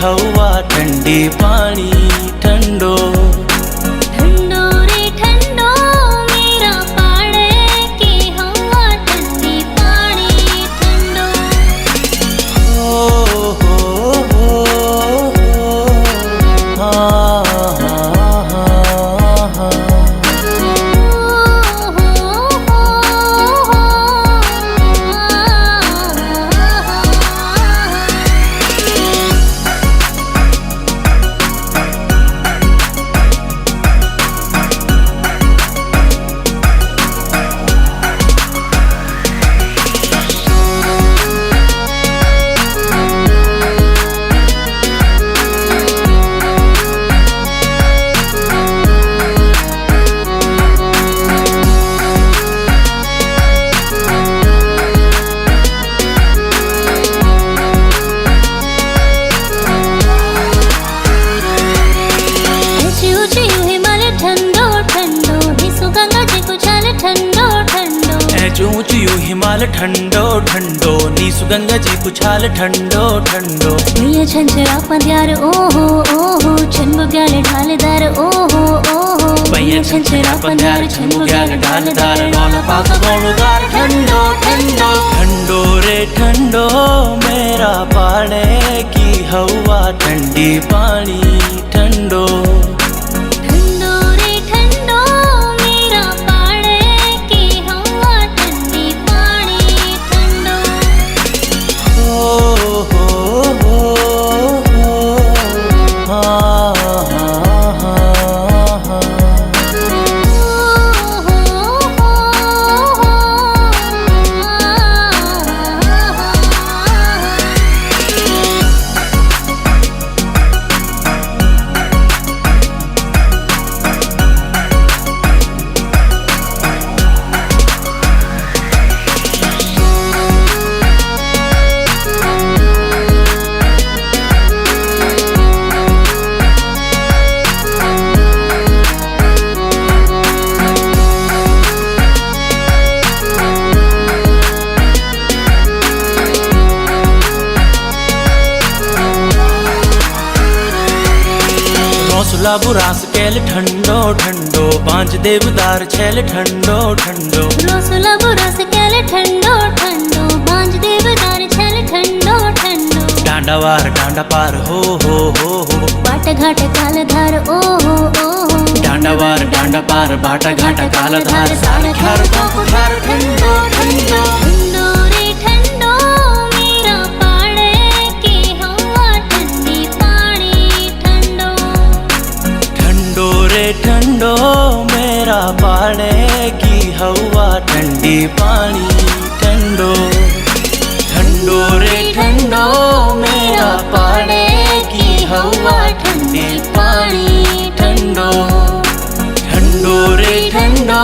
हवा ठंडी पानी ठंडो। ठंडो रे ठंडो मेरा पाड़े की हवा ठंडी पानी ठंडो। हिमाल ठंडो ठंडो नीसु गंगा जी कुछाल ठंडो ठंडो। मिया छंचरा पंद्यार ओहो ओहो छन्मु ग्याल ढालदार ओहो ओहो। मिया छंचरा पंद्यार छन्मु ग्याल ढालदार लौला पाक गौलदार ठंडो ठंडो। ठंडो रे ठंडो मेरा पाड़े की हवा ठंडी पानी ठंडो। बुरास कैल ठंडो ठंडो पांच देवदार छैल ठंडो ठंडो। रोसला बुरास कैल ठंडो ठंडो पांच देवदार छैल ठंडो ठंडो। डांडावार डांडा पार हो बाट घाट कालधार ओहो ओहो। डांडावार डांडा पार बाट घाट कालधार सारख्यार कुठार ठंडो ठंडो। ठंडो रे ठंडो मेरा पाड़े की हवा ठंडी पानी ठंडो। ठंडो रे ठंडो मेरा पाड़े की हवा ठंडी पानी ठंडो। ठंडो रे ठंडो मेरा पाड़े की हवा ठंडी पानी ठंडो। ठंडो रे ठंडो